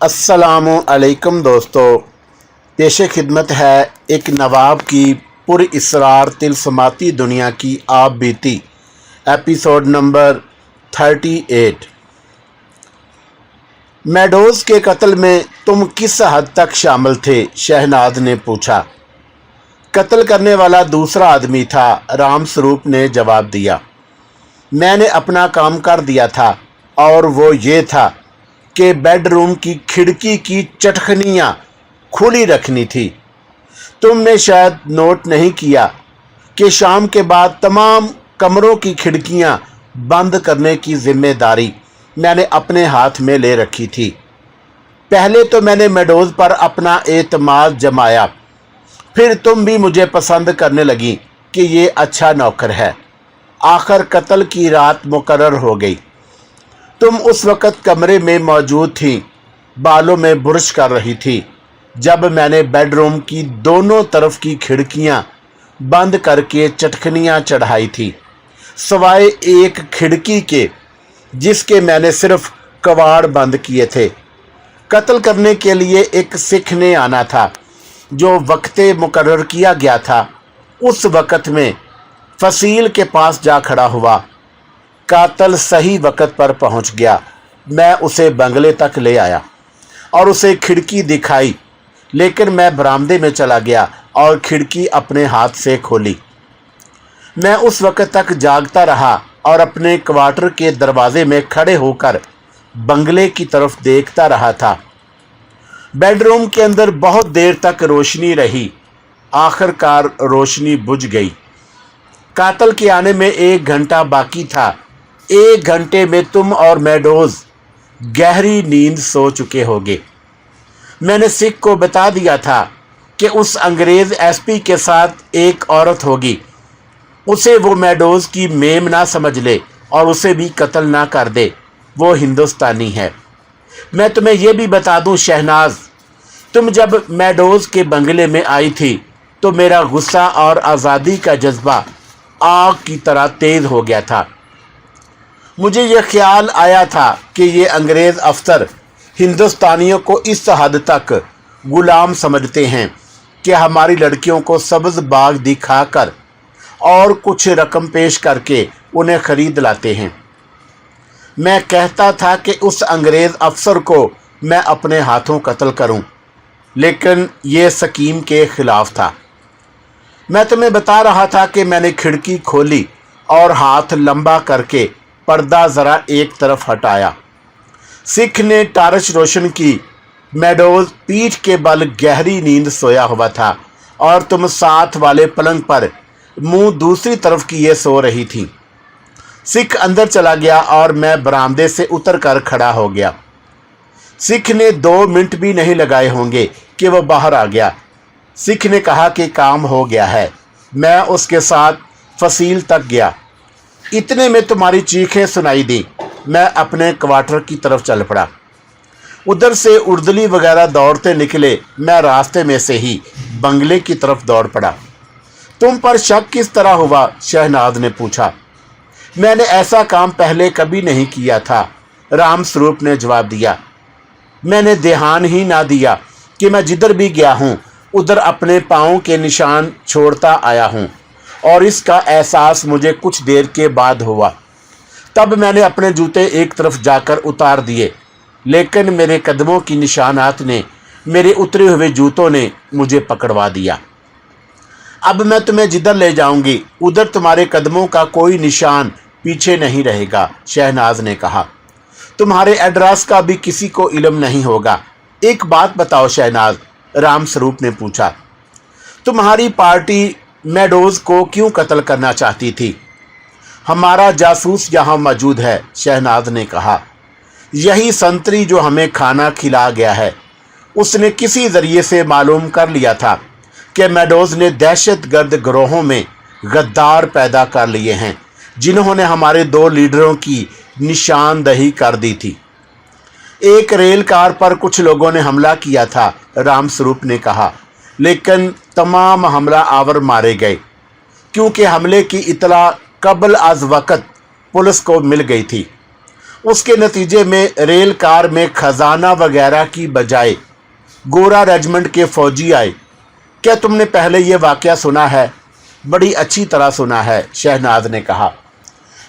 अस्सलामु अलैकुम दोस्तों, पेश खिदमत है एक नवाब की पुरइसरार तिलस्माती दुनिया की आप बीती एपिसोड नंबर 38। मेडोज़ के कत्ल में तुम किस हद तक शामिल थे? शहनाज ने पूछा। कत्ल करने वाला दूसरा आदमी था, राम स्वरूप ने जवाब दिया। मैंने अपना काम कर दिया था और वो ये था कि बेडरूम की खिड़की की चटखनियाँ खुली रखनी थी। तुमने शायद नोट नहीं किया कि शाम के बाद तमाम कमरों की खिड़कियाँ बंद करने की जिम्मेदारी मैंने अपने हाथ में ले रखी थी। पहले तो मैंने मेडोज़ पर अपना एतमाद जमाया, फिर तुम भी मुझे पसंद करने लगी कि ये अच्छा नौकर है। आखिर कत्ल की रात मुकर्रर हो गई। तुम उस वक़्त कमरे में मौजूद थी, बालों में बुर्श कर रही थी जब मैंने बेडरूम की दोनों तरफ की खिड़कियां बंद करके चटखनियां चढ़ाई थी, सिवाय एक खिड़की के जिसके मैंने सिर्फ कवाड़ बंद किए थे। कत्ल करने के लिए एक सिख ने आना था जो वक्त मुकर्रर किया गया था। उस वक़्त में फसील के पास जा खड़ा हुआ। कातल सही वक़्त पर पहुंच गया। मैं उसे बंगले तक ले आया और उसे खिड़की दिखाई, लेकिन मैं बरामदे में चला गया और खिड़की अपने हाथ से खोली। मैं उस वक़्त तक जागता रहा और अपने क्वार्टर के दरवाजे में खड़े होकर बंगले की तरफ देखता रहा था। बेडरूम के अंदर बहुत देर तक रोशनी रही। आखिरकार रोशनी बुझ गई। कातल के आने में 1 घंटा बाकी था। 1 घंटे में तुम और मेडोज़ गहरी नींद सो चुके होगे। मैंने सिख को बता दिया था कि उस अंग्रेज़ एसपी के साथ एक औरत होगी। उसे वो मेडोज़ की मेम ना समझ ले और उसे भी कत्ल ना कर दे। वो हिंदुस्तानी है। मैं तुम्हें यह भी बता दूं शहनाज, तुम जब मेडोज़ के बंगले में आई थी तो मेरा गुस्सा और आज़ादी का जज्बा आग की तरह तेज़ हो गया था। मुझे यह ख्याल आया था कि ये अंग्रेज़ अफसर हिंदुस्तानियों को इस हद तक गुलाम समझते हैं कि हमारी लड़कियों को सब्ज़ बाग दिखाकर और कुछ रकम पेश करके उन्हें ख़रीद लाते हैं। मैं कहता था कि उस अंग्रेज़ अफसर को मैं अपने हाथों कत्ल करूं, लेकिन ये स्कीम के ख़िलाफ़ था। मैं तुम्हें बता रहा था कि मैंने खिड़की खोली और हाथ लंबा करके पर्दा ज़रा एक तरफ हटाया। सिख ने टार्च रोशन की। मेडोज़ पीठ के बल गहरी नींद सोया हुआ था और तुम साथ वाले पलंग पर मुंह दूसरी तरफ किए सो रही थी। सिख अंदर चला गया और मैं बरामदे से उतर कर खड़ा हो गया। सिख ने 2 मिनट भी नहीं लगाए होंगे कि वह बाहर आ गया। सिख ने कहा कि काम हो गया है। मैं उसके साथ फसील तक गया। इतने में तुम्हारी चीखें सुनाई दी। मैं अपने क्वार्टर की तरफ चल पड़ा। उधर से उर्दली वगैरह दौड़ते निकले। मैं रास्ते में से ही बंगले की तरफ दौड़ पड़ा। तुम पर शक किस तरह हुआ? शहनाज ने पूछा। मैंने ऐसा काम पहले कभी नहीं किया था, राम स्वरूप ने जवाब दिया। मैंने ध्यान ही ना दिया कि मैं जिधर भी गया हूँ उधर अपने पाँव के निशान छोड़ता आया हूँ, और इसका एहसास मुझे कुछ देर के बाद हुआ। तब मैंने अपने जूते एक तरफ जाकर उतार दिए, लेकिन मेरे कदमों की निशानात ने, मेरे उतरे हुए जूतों ने मुझे पकड़वा दिया। अब मैं तुम्हें जिधर ले जाऊंगी उधर तुम्हारे कदमों का कोई निशान पीछे नहीं रहेगा, शहनाज ने कहा। तुम्हारे एड्रेस का भी किसी को इल्म नहीं होगा। एक बात बताओ शहनाज, राम स्वरूप ने पूछा, तुम्हारी पार्टी मेडोज़ को क्यों कत्ल करना चाहती थी? हमारा जासूस यहाँ मौजूद है, शहनाज ने कहा। यही संतरी जो हमें खाना खिला गया है, उसने किसी ज़रिए से मालूम कर लिया था कि मेडोज़ ने दहशतगर्द गिरोहों में गद्दार पैदा कर लिए हैं जिन्होंने हमारे 2 लीडरों की निशानदही कर दी थी। एक रेल कार पर कुछ लोगों ने हमला किया था, राम स्वरूप ने कहा, लेकिन तमाम हमला आवर मारे गए क्योंकि हमले की इतला कबल अज वक़्त पुलिस को मिल गई थी। उसके नतीजे में रेल कार में खजाना वगैरह की बजाय गोरा रेजिमेंट के फौजी आए। क्या तुमने पहले ये वाकया सुना है? बड़ी अच्छी तरह सुना है, शहनाज ने कहा।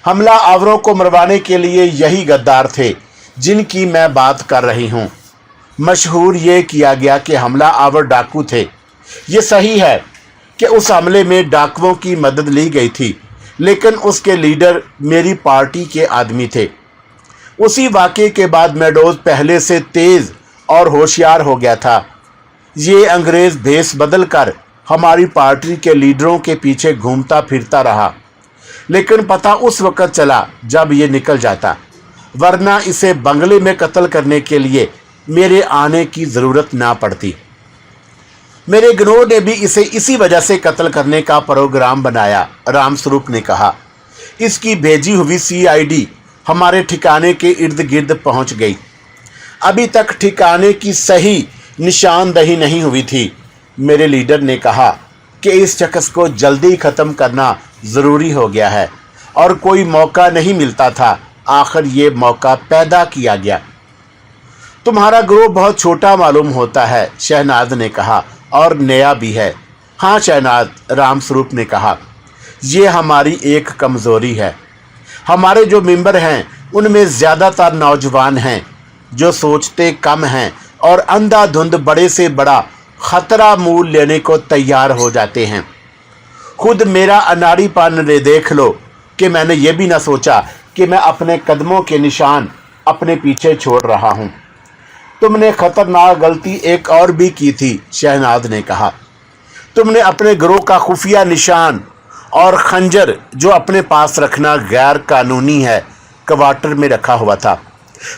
हमला आवरों को मरवाने के लिए यही गद्दार थे जिनकी मैं बात कर रही हूँ। मशहूर ये किया गया कि हमला आवर डाकू थे। ये सही है कि उस हमले में डाकुओं की मदद ली गई थी, लेकिन उसके लीडर मेरी पार्टी के आदमी थे। उसी वाक़े के बाद मेडोज पहले से तेज़ और होशियार हो गया था। ये अंग्रेज़ भेस बदल कर हमारी पार्टी के लीडरों के पीछे घूमता फिरता रहा, लेकिन पता उस वक़्त चला जब ये निकल जाता, वरना इसे बंगले में कत्ल करने के लिए मेरे आने की ज़रूरत ना पड़ती। मेरे गिरोह ने भी इसे इसी वजह से कत्ल करने का प्रोग्राम बनाया, रामस्वरूप ने कहा। इसकी भेजी हुई CID हमारे ठिकाने के इर्द गिर्द पहुंच गई। अभी तक ठिकाने की सही निशानदही नहीं हुई थी। मेरे लीडर ने कहा कि इस शख्स को जल्दी ख़त्म करना ज़रूरी हो गया है और कोई मौका नहीं मिलता था। आखिर ये मौका पैदा किया गया। तुम्हारा गिरोह बहुत छोटा मालूम होता है, शहनाज ने कहा, और नया भी है। हाँ शहनाज, रामस्वरूप ने कहा, ये हमारी एक कमज़ोरी है। हमारे जो मेंबर हैं उनमें ज़्यादातर नौजवान हैं जो सोचते कम हैं और अंधाधुंध बड़े से बड़ा ख़तरा मूल लेने को तैयार हो जाते हैं। खुद मेरा अनाड़ीपन देख लो कि मैंने ये भी ना सोचा कि मैं अपने कदमों के निशान अपने पीछे छोड़ रहा हूँ। तुमने ख़तरनाक गलती एक और भी की थी, शहनाज ने कहा। तुमने अपने गिरोह का खुफिया निशान और खंजर जो अपने पास रखना गैर कानूनी है, क्वार्टर में रखा हुआ था।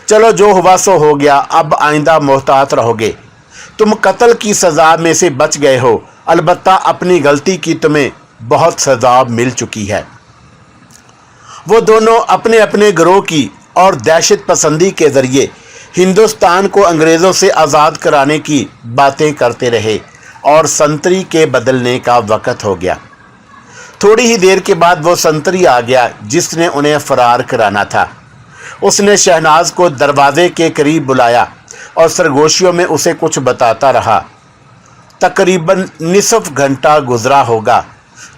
चलो जो हुआ सो हो गया, अब आइंदा मोहतात रहोगे। तुम कत्ल की सज़ा में से बच गए हो, अलबत्ता अपनी गलती की तुम्हें बहुत सज़ा मिल चुकी है। वो दोनों अपने अपने गिरोह की और दहशत पसंदी के ज़रिए हिंदुस्तान को अंग्रेज़ों से आज़ाद कराने की बातें करते रहे और संतरी के बदलने का वक़्त हो गया। थोड़ी ही देर के बाद वो संतरी आ गया जिसने उन्हें फ़रार कराना था। उसने शहनाज को दरवाजे के करीब बुलाया और सरगोशियों में उसे कुछ बताता रहा। तकरीबन निसफ घंटा गुजरा होगा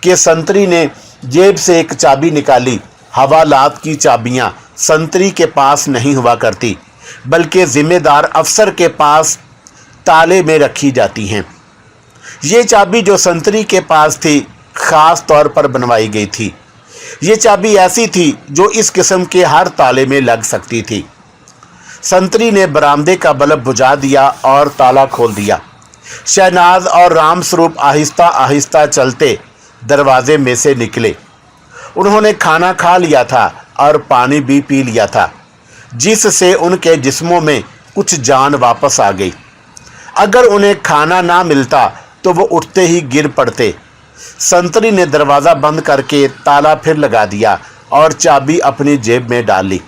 कि संतरी ने जेब से एक चाबी निकाली। हवालात की चाबियां संतरी के पास नहीं हुआ करती, बल्कि ज़िम्मेदार अफसर के पास ताले में रखी जाती हैं। ये चाबी जो संतरी के पास थी, ख़ास तौर पर बनवाई गई थी। ये चाबी ऐसी थी जो इस किस्म के हर ताले में लग सकती थी। संतरी ने बरामदे का बल्ब बुझा दिया और ताला खोल दिया। शहनाज और रामस्वरूप आहिस्ता आहिस्ता चलते दरवाजे में से निकले। उन्होंने खाना खा लिया था और पानी भी पी लिया था, जिससे उनके जिस्मों में कुछ जान वापस आ गई। अगर उन्हें खाना ना मिलता तो वो उठते ही गिर पड़ते। संतरी ने दरवाज़ा बंद करके ताला फिर लगा दिया और चाबी अपनी जेब में डाल ली।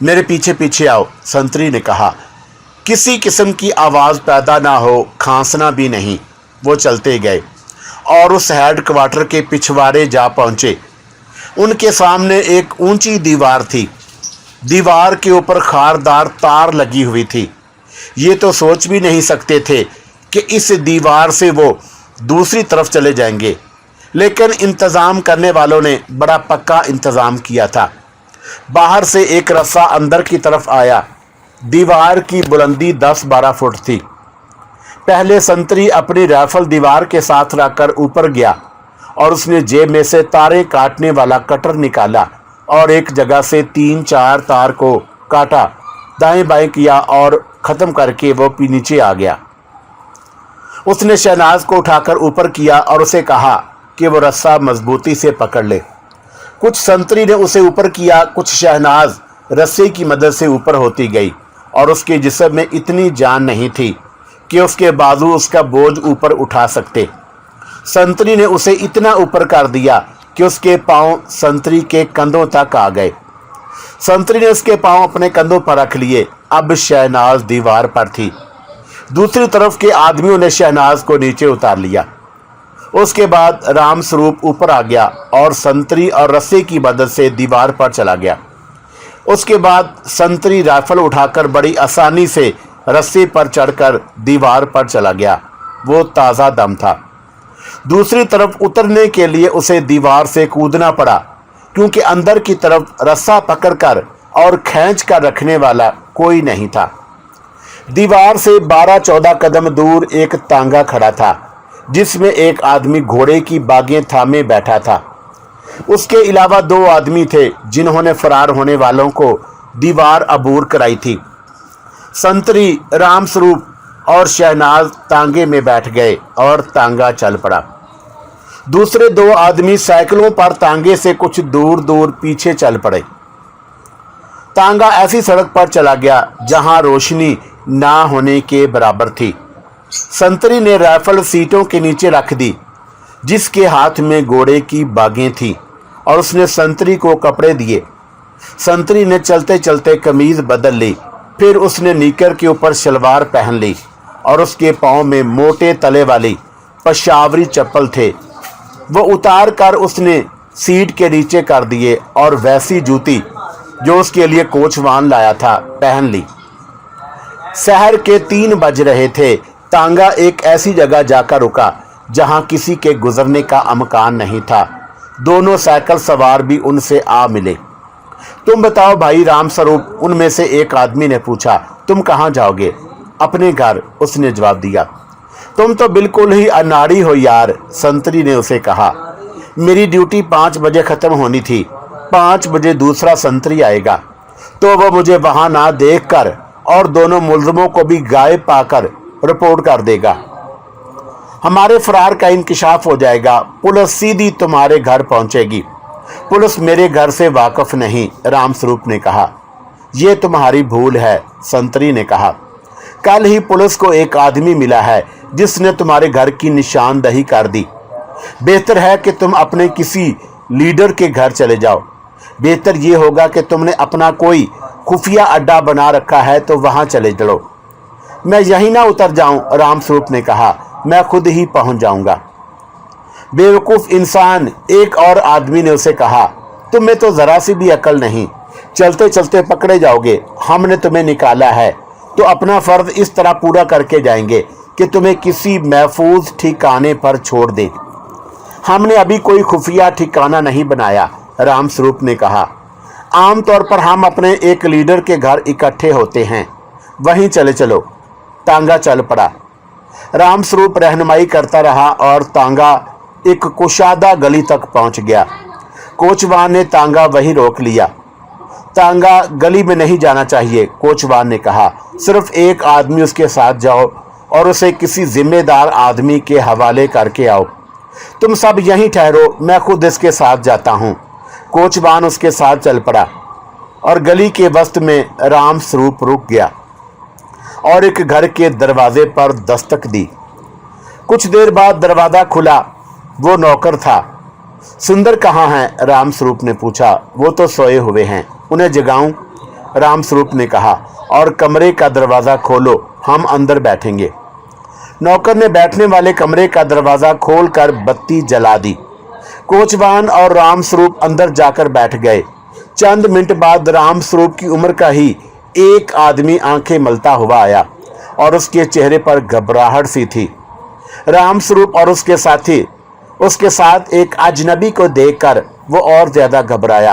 मेरे पीछे पीछे आओ, संतरी ने कहा। किसी किस्म की आवाज़ पैदा ना हो, खांसना भी नहीं। वो चलते गए और उस हेड क्वार्टर के पिछवाड़े जा पहुँचे। उनके सामने एक ऊंची दीवार थी। दीवार के ऊपर खारदार तार लगी हुई थी। ये तो सोच भी नहीं सकते थे कि इस दीवार से वो दूसरी तरफ चले जाएंगे, लेकिन इंतज़ाम करने वालों ने बड़ा पक्का इंतज़ाम किया था। बाहर से एक रस्सा अंदर की तरफ आया। दीवार की बुलंदी 10-12 फुट थी। पहले संतरी अपनी राइफल दीवार के साथ रखकर ऊपर गया और उसने जेब में से तारे काटने वाला कटर निकाला और एक जगह से 3-4 तार को काटा, दाएं बाएं किया और ख़त्म करके वो नीचे आ गया। उसने शहनाज को उठाकर ऊपर किया और उसे कहा कि वो रस्सा मजबूती से पकड़ ले। कुछ संतरी ने उसे ऊपर किया, कुछ शहनाज रस्से की मदद से ऊपर होती गई और उसके जिस्म में इतनी जान नहीं थी कि उसके बाजू उसका बोझ ऊपर उठा सकते। संतरी ने उसे इतना ऊपर कर दिया कि उसके पांव संतरी के कंधों तक आ गए। संतरी ने उसके पांव अपने कंधों पर रख लिए। अब शहनाज दीवार पर थी। दूसरी तरफ के आदमियों ने शहनाज को नीचे उतार लिया। उसके बाद रामस्वरूप ऊपर आ गया और संतरी और रस्से की मदद से दीवार पर चला गया। उसके बाद संतरी राइफल उठाकर बड़ी आसानी से रस्सी पर चढ़कर दीवार पर चला गया। वो ताज़ा दम था। दूसरी तरफ उतरने के लिए उसे दीवार से कूदना पड़ा, क्योंकि अंदर की तरफ रस्सा पकड़कर और खींच कर रखने वाला कोई नहीं था। दीवार से 12-14 कदम दूर एक तांगा खड़ा था, जिसमें एक आदमी घोड़े की बागें थामे बैठा था। उसके अलावा 2 आदमी थे जिन्होंने फरार होने वालों को दीवार अबूर कराई थी। संतरी, रामस्वरूप और शहनाज तांगे में बैठ गए और तांगा चल पड़ा। दूसरे 2 आदमी साइकिलों पर तांगे से कुछ दूर दूर पीछे चल पड़े। तांगा ऐसी सड़क पर चला गया जहां रोशनी ना होने के बराबर थी। संतरी ने राइफल सीटों के नीचे रख दी, जिसके हाथ में घोड़े की बागें थीं, और उसने संतरी को कपड़े दिए। संतरी ने चलते चलते कमीज बदल ली, फिर उसने नीकर के ऊपर शलवार पहन ली और उसके पाँव में मोटे तले वाली पशावरी चप्पल थे। वो उतार कर उसने सीट के नीचे कर दिए और वैसी जूती जो उसके लिए कोचवान लाया था पहन ली। शहर के 3 बज रहे थे। तांगा एक ऐसी जगह जाकर रुका जहां किसी के गुजरने का अमकान नहीं था। दोनों साइकिल सवार भी उनसे आ मिले। तुम बताओ भाई रामस्वरूप, उनमें से एक आदमी ने पूछा। तुम कहाँ जाओगे? अपने घर, उसने जवाब दिया। तुम तो बिल्कुल ही अनाड़ी हो यार, संतरी ने उसे कहा। मेरी ड्यूटी 5 बजे ख़त्म होनी थी। 5 बजे दूसरा संतरी आएगा तो वो मुझे वहां ना देखकर और दोनों मुलजमों को भी गायब पाकर रिपोर्ट कर देगा। हमारे फरार का इंकशाफ हो जाएगा। पुलिस सीधी तुम्हारे घर पहुंचेगी। पुलिस मेरे घर से वाकिफ नहीं, रामस्वरूप ने कहा। यह तुम्हारी भूल है, संतरी ने कहा। कल ही पुलिस को एक आदमी मिला है जिसने तुम्हारे घर की निशानदही कर दी। बेहतर है कि तुम अपने किसी लीडर के घर चले जाओ। बेहतर यह होगा कि तुमने अपना कोई खुफिया अड्डा बना रखा है तो वहां चले चलो। मैं यहीं ना उतर जाऊं, रामस्वरूप ने कहा। मैं खुद ही पहुंच जाऊंगा। बेवकूफ़ इंसान, एक और आदमी ने उसे कहा। तुम्हें तो ज़रा सी भी अकल नहीं। चलते चलते पकड़े जाओगे। हमने तुम्हें निकाला है तो अपना फ़र्ज इस तरह पूरा करके जाएंगे कि तुम्हें किसी महफूज ठिकाने पर छोड़ दें। हमने अभी कोई खुफिया ठिकाना नहीं बनाया, रामस्वरूप ने कहा। आमतौर पर हम अपने एक लीडर के घर इकट्ठे होते हैं, वहीं चले चलो। तांगा चल पड़ा। रामस्वरूप रहनुमाई करता रहा और तांगा एक कुशादा गली तक पहुंच गया। कोचवान ने तांगा वहीं रोक लिया। तांगा गली में नहीं जाना चाहिए, कोचवान ने कहा। सिर्फ एक आदमी उसके साथ जाओ और उसे किसी जिम्मेदार आदमी के हवाले करके आओ। तुम सब यहीं ठहरो, मैं खुद इसके साथ जाता हूँ। कोचवान उसके साथ चल पड़ा और गली के वस्त में रामस्वरूप रुक गया और एक घर के दरवाजे पर दस्तक दी। कुछ देर बाद दरवाज़ा खुला। वो नौकर था। सुंदर कहाँ हैं? रामस्वरूप ने पूछा। वो तो सोए हुए हैं, उन्हें जगाऊं? रामस्वरूप ने कहा। और कमरे का दरवाज़ा खोलो, हम अंदर बैठेंगे। नौकर ने बैठने वाले कमरे का दरवाज़ा खोलकर बत्ती जला दी। कोचवान और रामस्वरूप अंदर जाकर बैठ गए। चंद मिनट बाद रामस्वरूप की उम्र का ही एक आदमी आंखें मलता हुआ आया और उसके चेहरे पर घबराहट सी थी। रामस्वरूप और उसके साथी उसके साथ एक अजनबी को देखकर वो और ज्यादा घबराया।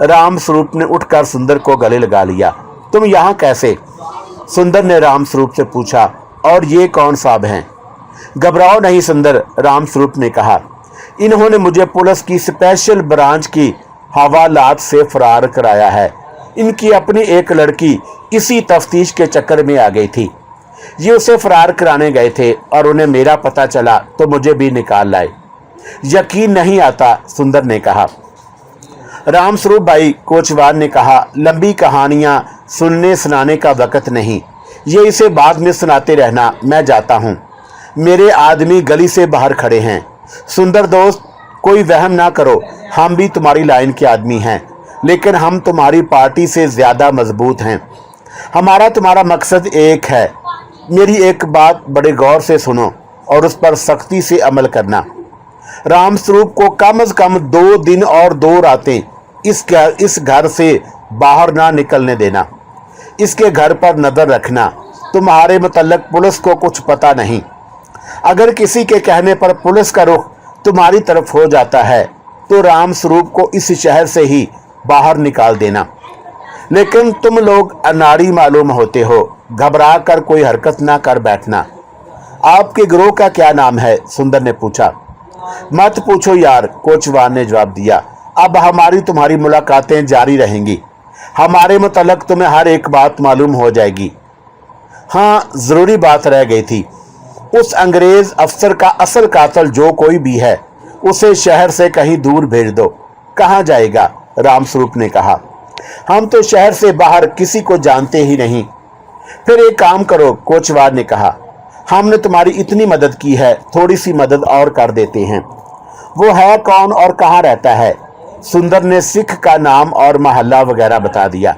रामस्वरूप ने उठकर सुंदर को गले लगा लिया। तुम यहाँ कैसे? सुंदर ने रामस्वरूप से पूछा। और ये कौन साहब हैं? घबराओ नहीं सुंदर, रामस्वरूप ने कहा। इन्होंने मुझे पुलिस की स्पेशल ब्रांच की हवालात से फरार कराया है। इनकी अपनी एक लड़की इसी तफ्तीश के चक्कर में आ गई थी। ये उसे फरार कराने गए थे और उन्हें मेरा पता चला तो मुझे भी निकाल लाए। यकीन नहीं आता, सुंदर ने कहा। रामस्वरूप भाई, कोचवान ने कहा, लंबी कहानियां सुनने सुनाने का वक़्त नहीं, ये इसे बाद में सुनाते रहना। मैं जाता हूँ, मेरे आदमी गली से बाहर खड़े हैं। सुंदर दोस्त, कोई वहम ना करो, हम भी तुम्हारी लाइन के आदमी हैं, लेकिन हम तुम्हारी पार्टी से ज़्यादा मजबूत हैं। हमारा तुम्हारा मकसद एक है। मेरी एक बात बड़े गौर से सुनो और उस पर सख्ती से अमल करना। रामस्वरूप को कम से कम 2 दिन और 2 रातें इस घर से बाहर ना निकलने देना। इसके घर पर नजर रखना। तुम्हारे मुतल्लक पुलिस को कुछ पता नहीं। अगर किसी के कहने पर पुलिस का रुख तुम्हारी तरफ हो जाता है तो राम स्वरूप को इस शहर से ही बाहर निकाल देना। लेकिन तुम लोग अनाड़ी मालूम होते हो, घबरा कर कोई हरकत ना कर बैठना। आपके गिरोह का क्या नाम है? सुंदर ने पूछा। मत पूछो यार, कोचवान ने जवाब दिया। अब हमारी तुम्हारी मुलाकातें जारी रहेंगी। हमारे मुतल्लक तुम्हें हर एक बात मालूम हो जाएगी। हाँ, जरूरी बात रह गई थी। उस अंग्रेज अफसर का असल कातिल जो कोई भी है उसे शहर से कहीं दूर भेज दो। कहाँ जाएगा? रामस्वरूप ने कहा। हम तो शहर से बाहर किसी को जानते ही नहीं। फिर एक काम करो, कोचवान ने कहा। हमने तुम्हारी इतनी मदद की है, थोड़ी सी मदद और कर देते हैं। वो है कौन और कहाँ रहता है? सुंदर ने सिख का नाम और महल्ला वगैरह बता दिया।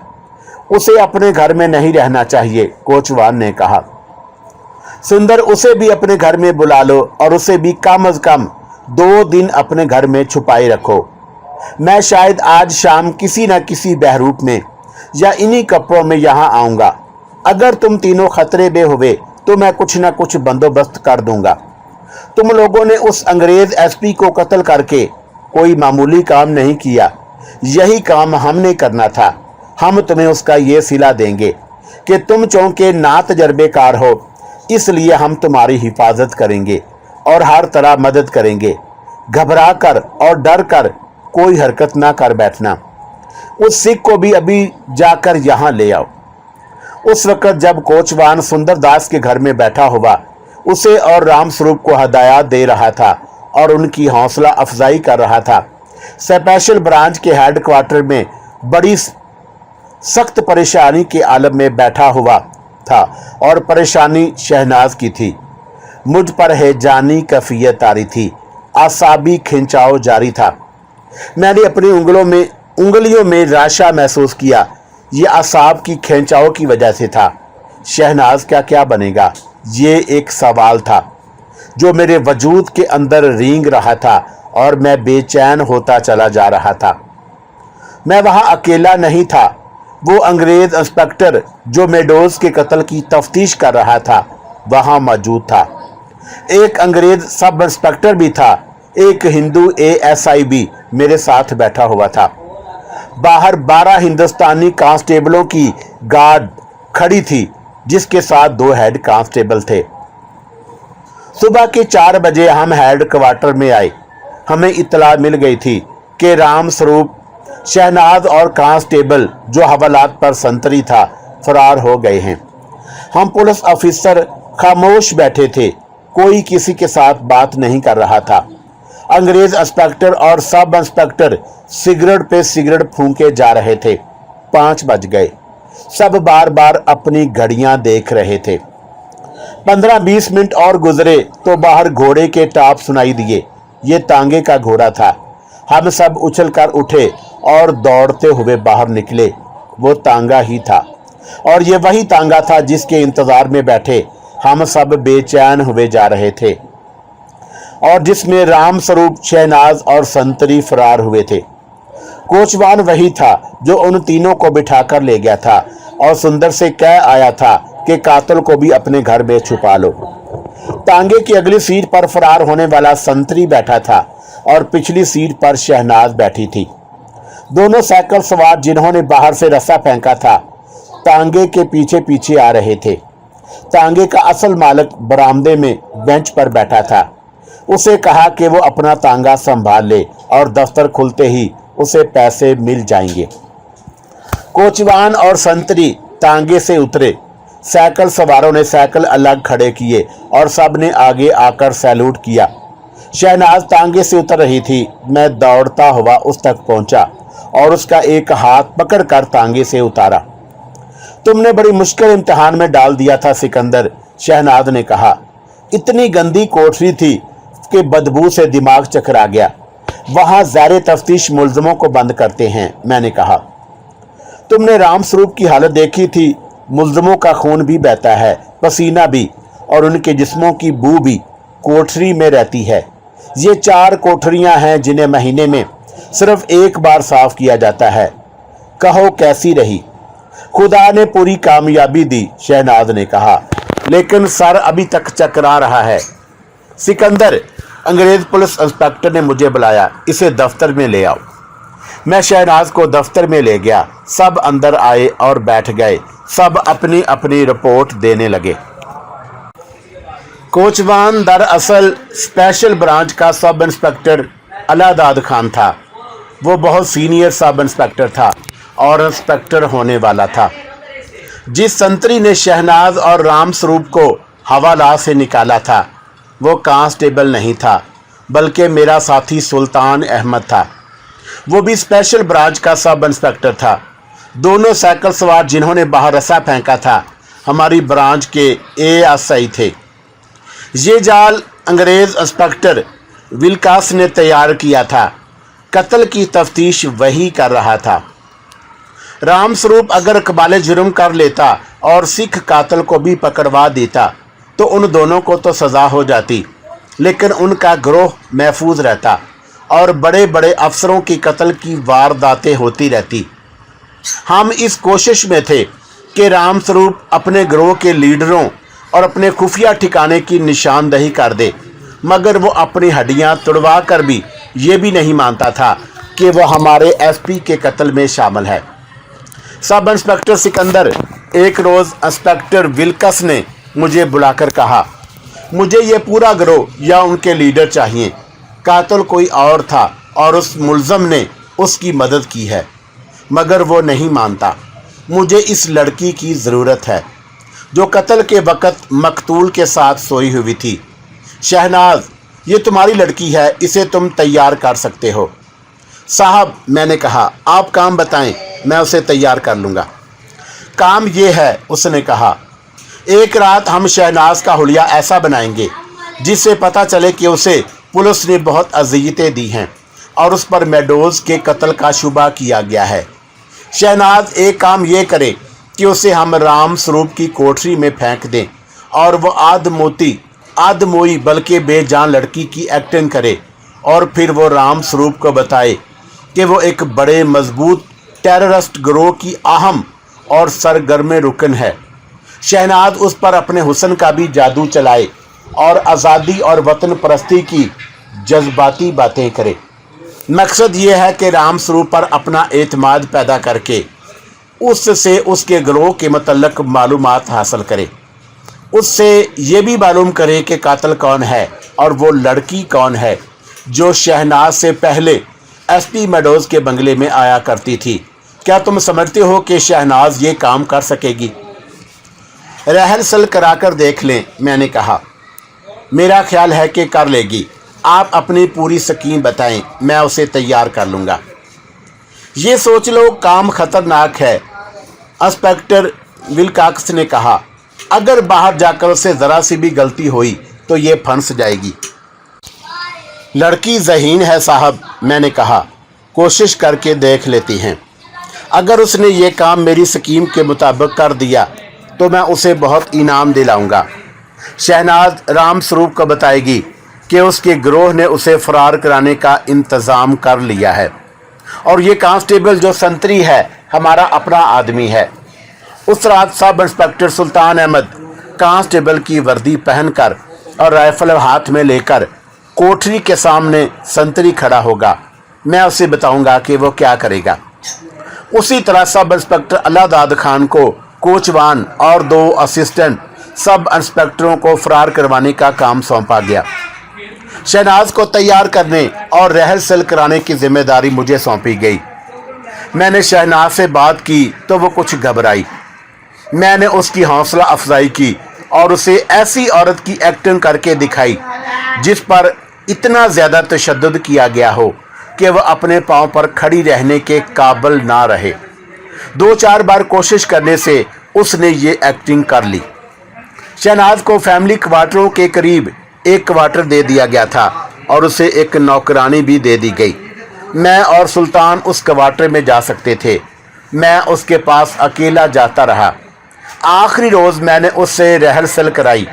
उसे अपने घर में नहीं रहना चाहिए, कोचवान ने कहा। सुंदर, उसे भी अपने घर में बुला लो और उसे भी कम अज कम 2 दिन अपने घर में छुपाए रखो। मैं शायद आज शाम किसी न किसी बहरूप में या इन्हीं कपड़ों में यहाँ आऊँगा। अगर तुम तीनों खतरे में हुए तो मैं कुछ न कुछ बंदोबस्त कर दूंगा। तुम लोगों ने उस अंग्रेज एसपी को कत्ल करके कोई मामूली काम नहीं किया। यही काम हमने करना था। हम तुम्हें उसका ये सिला देंगे कि तुम चौंके ना तजर्बेकार हो, इसलिए हम तुम्हारी हिफाजत करेंगे और हर तरह मदद करेंगे। घबरा कर और डर कर कोई हरकत ना कर बैठना। उस सिख को भी अभी जाकर यहाँ ले आओ। उस वक्त जब कोचवान सुंदरदास के घर में बैठा हुआ उसे और रामस्वरूप को हदायत दे रहा था और उनकी हौसला अफजाई कर रहा था, स्पेशल ब्रांच के हेडक्वार्टर में बड़ी सख्त परेशानी के आलम में बैठा हुआ था और परेशानी शहनाज की थी। मुझ पर हैजानी कैफियत तारी थी, आसाबी खिंचाव जारी था। मैंने अपनी उंगलियों में राशा महसूस किया। ये आसाब की खिंचाव की वजह से था। शहनाज का क्या बनेगा? ये एक सवाल था जो मेरे वजूद के अंदर रेंग रहा था और मैं बेचैन होता चला जा रहा था। मैं वहाँ अकेला नहीं था। वो अंग्रेज इंस्पेक्टर जो मेडोज के कत्ल की तफ्तीश कर रहा था वहाँ मौजूद था। एक अंग्रेज सब इंस्पेक्टर भी था। एक हिंदू ASI भी मेरे साथ बैठा हुआ था। बाहर 12 हिंदुस्तानी कांस्टेबलों की गार्ड खड़ी थी, जिसके साथ 2 हेड कांस्टेबल थे। सुबह के 4 बजे हम हेड क्वार्टर में आए। हमें इत्तला मिल गई थी कि रामस्वरूप, शहनाज और कांस्टेबल जो हवालात पर संतरी था फरार हो गए हैं। हम पुलिस ऑफिसर खामोश बैठे थे। कोई किसी के साथ बात नहीं कर रहा था। अंग्रेज इंस्पेक्टर और सब इंस्पेक्टर सिगरेट पे सिगरेट फूंके जा रहे थे। 5 बज गए। सब बार बार अपनी घड़ियां देख रहे थे। 15-20 मिनट और गुजरे तो बाहर घोड़े के टाप सुनाई दिए। ये तांगे का घोड़ा था। हम सब उछलकर उठे और दौड़ते हुए बाहर निकले। वो तांगा ही था और ये वही तांगा था जिसके इंतजार में बैठे हम सब बेचैन हुए जा रहे थे और जिसमें रामस्वरूप, शहनाज और संतरी फरार हुए थे। कोचवान वही था जो उन तीनों को बिठाकर ले गया था और सुंदर से कह आया था कि कातिल को भी अपने घर में छुपा लो। तांगे की अगली सीट पर फरार होने वाला संतरी बैठा था और पिछली सीट पर शहनाज बैठी थी। दोनों साइकिल सवार जिन्होंने बाहर से रस्सा फेंका था तांगे के पीछे पीछे आ रहे थे। तांगे का असल मालिक बरामदे में बेंच पर बैठा था। उसे कहा कि वो अपना तांगा संभाल ले और दफ्तर खुलते ही उसे पैसे मिल जाएंगे। कोचवान और संतरी तांगे से उतरे। साइकिल सवारों ने साइकिल अलग खड़े किए और सब ने आगे आकर सैल्यूट किया। शहनाज तांगे से उतर रही थी। मैं दौड़ता हुआ उस तक पहुंचा और उसका एक हाथ पकड़कर तांगे से उतारा। तुमने बड़ी मुश्किल इम्तिहान में डाल दिया था सिकंदर, शहनाज ने कहा। इतनी गंदी कोठरी थी कि बदबू से दिमाग चकरा गया। वहां ज़ारे तफ्तीश मुल्ज़मों को बंद करते हैं, मैंने कहा। तुमने रामस्वरूप की हालत देखी थी। मुल्ज़मों का खून भी बहता है, पसीना भी, और उनके जिस्मों की बू भी कोठरी में रहती है। ये 4 कोठरियां हैं जिन्हें महीने में सिर्फ एक बार साफ किया जाता है। कहो कैसी रही? खुदा ने पूरी कामयाबी दी, शहनाज ने कहा, लेकिन सर अभी तक चकरा रहा है। सिकंदर, अंग्रेज पुलिस इंस्पेक्टर ने मुझे बुलाया, इसे दफ्तर में ले आओ। मैं शहनाज को दफ्तर में ले गया। सब अंदर आए और बैठ गए। सब अपनी अपनी रिपोर्ट देने लगे। कोचवान दरअसल स्पेशल ब्रांच का सब इंस्पेक्टर अलादाद खान था। वो बहुत सीनियर सब इंस्पेक्टर था और इंस्पेक्टर होने वाला था। जिस संतरी ने शहनाज और राम स्वरूप को हवाला से निकाला था वो कांस्टेबल नहीं था, बल्कि मेरा साथी सुल्तान अहमद था। वो भी स्पेशल ब्रांच का सब इंस्पेक्टर था। दोनों साइकिल सवार जिन्होंने बाहर रस्सा फेंका था हमारी ब्रांच के एएसआई थे। ये जाल अंग्रेज इंस्पेक्टर विल्कास ने तैयार किया था। कत्ल की तफ्तीश वही कर रहा था। राम स्वरूप अगर कबाले जुर्म कर लेता और सिख कातल को भी पकड़वा देता तो उन दोनों को तो सज़ा हो जाती, लेकिन उनका गिरोह महफूज रहता और बड़े बड़े अफसरों की कत्ल की वारदातें होती रहती। हम इस कोशिश में थे कि राम स्वरूप अपने गिरोह के लीडरों और अपने खुफिया ठिकाने की निशानदही कर दे, मगर वो अपनी हड्डियां तुड़वा कर भी ये भी नहीं मानता था कि वो हमारे एसपी के कत्ल में शामिल है। सब इंस्पेक्टर सिकंदर, एक रोज़ इंस्पेक्टर विल्कस ने मुझे बुलाकर कहा, मुझे ये पूरा गिरोह या उनके लीडर चाहिए। कातिल कोई और था और उस मुल्ज़म ने उसकी मदद की है, मगर वो नहीं मानता। मुझे इस लड़की की ज़रूरत है जो कत्ल के वक़्त मकतूल के साथ सोई हुई थी। शहनाज, ये तुम्हारी लड़की है, इसे तुम तैयार कर सकते हो। साहब, मैंने कहा, आप काम बताएं, मैं उसे तैयार कर लूँगा। काम ये है, उसने कहा, एक रात हम शहनाज का हुलिया ऐसा बनाएंगे जिससे पता चले कि उसे पुलिस ने बहुत अज़ियतें दी हैं और उस पर मेडोज के कत्ल का शुबा किया गया है। शहनाज एक काम ये करे कि उसे हम राम स्वरूप की कोठरी में फेंक दें और वो आदमोई बल्कि बेजान लड़की की एक्टिंग करे, और फिर वो राम स्वरूप को बताए कि वो एक बड़े मजबूत टेररिस्ट गिरोह की अहम और सरगर्म रुकन है। शहनाज उस पर अपने हुस्न का भी जादू चलाए और आज़ादी और वतन परस्ती की जज्बाती बातें करे। मकसद ये है कि राम स्वरूप पर अपना एतमाद पैदा करके उससे उसके गिरोह के मतलब मालूमात हासिल करे। उससे ये भी मालूम करे कि कातिल कौन है और वो लड़की कौन है जो शहनाज से पहले एसपी मेडोज के बंगले में आया करती थी। क्या तुम समझते हो कि शहनाज ये काम कर सकेगी? रिहर्सल कराकर देख लें, मैंने कहा। मेरा ख्याल है कि कर लेगी। आप अपनी पूरी स्कीम बताएं, मैं उसे तैयार कर लूँगा। ये सोच लो काम ख़तरनाक है, इंस्पेक्टर विल्काक्स ने कहा। अगर बाहर जाकर उसे ज़रा सी भी गलती हुई तो ये फंस जाएगी। लड़की ज़हीन है साहब, मैंने कहा, कोशिश करके देख लेती हैं। अगर उसने ये काम मेरी स्कीम के मुताबिक कर दिया तो मैं उसे बहुत इनाम दिलाऊंगा। शहनाज राम स्वरूप को बताएगी कि उसके गिरोह ने उसे फरार कराने का इंतज़ाम कर लिया है और ये कांस्टेबल जो संतरी है हमारा अपना आदमी है। उस रात सब इंस्पेक्टर सुल्तान अहमद कांस्टेबल की वर्दी पहनकर और राइफल हाथ में लेकर कोठरी के सामने संतरी खड़ा होगा। मैं उसे बताऊंगा कि वो क्या करेगा। उसी तरह सब इंस्पेक्टर अलादाद खान को कोचवान और 2 असिस्टेंट सब इंस्पेक्टरों को फरार करवाने का काम सौंपा गया। शहनाज को तैयार करने और रिहर्सल कराने की जिम्मेदारी मुझे सौंपी गई। मैंने शहनाज से बात की तो वो कुछ घबराई। मैंने उसकी हौसला अफजाई की और उसे ऐसी औरत की एक्टिंग करके दिखाई जिस पर इतना ज़्यादा तशद्दुद किया गया हो कि वह अपने पाँव पर खड़ी रहने के काबिल ना रहे। 2-4 बार कोशिश करने से उसने ये एक्टिंग कर ली। शहनाज को फैमिली क्वार्टरों के करीब एक क्वार्टर दे दिया गया था और उसे एक नौकरानी भी दे दी गई। मैं और सुल्तान उस क्वार्टर में जा सकते थे। मैं उसके पास अकेला जाता रहा। आखिरी रोज़ मैंने उससे रिहर्सल कराई।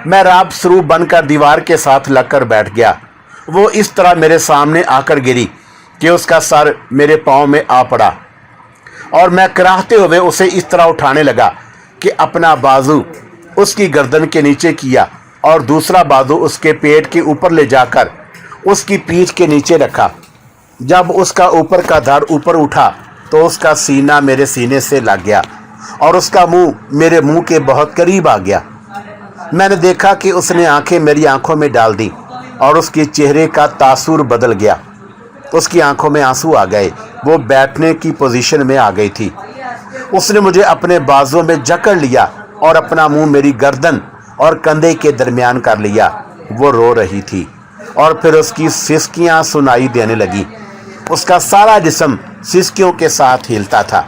मैं राम स्वरूप बनकर दीवार के साथ लगकर बैठ गया। वो इस तरह मेरे सामने आकर गिरी कि उसका सर मेरे पाँव में आ पड़ा और मैं कराहते हुए उसे इस तरह उठाने लगा कि अपना बाजू उसकी गर्दन के नीचे किया और दूसरा बाजू उसके पेट के ऊपर ले जाकर उसकी पीठ के नीचे रखा। जब उसका ऊपर का धड़ ऊपर उठा तो उसका सीना मेरे सीने से लग गया और उसका मुंह मेरे मुंह के बहुत करीब आ गया। मैंने देखा कि उसने आंखें मेरी आंखों में डाल दी और उसके चेहरे का तासुर बदल गया। उसकी आंखों में आंसू आ गए। वो बैठने की पोजीशन में आ गई थी। उसने मुझे अपने बाजुओं में जकड़ लिया और अपना मुंह मेरी गर्दन और कंधे के दरमियान कर लिया। वो रो रही थी और फिर उसकी सिसकियां सुनाई देने लगी। उसका सारा जिस्म सिसकियों के साथ हिलता था।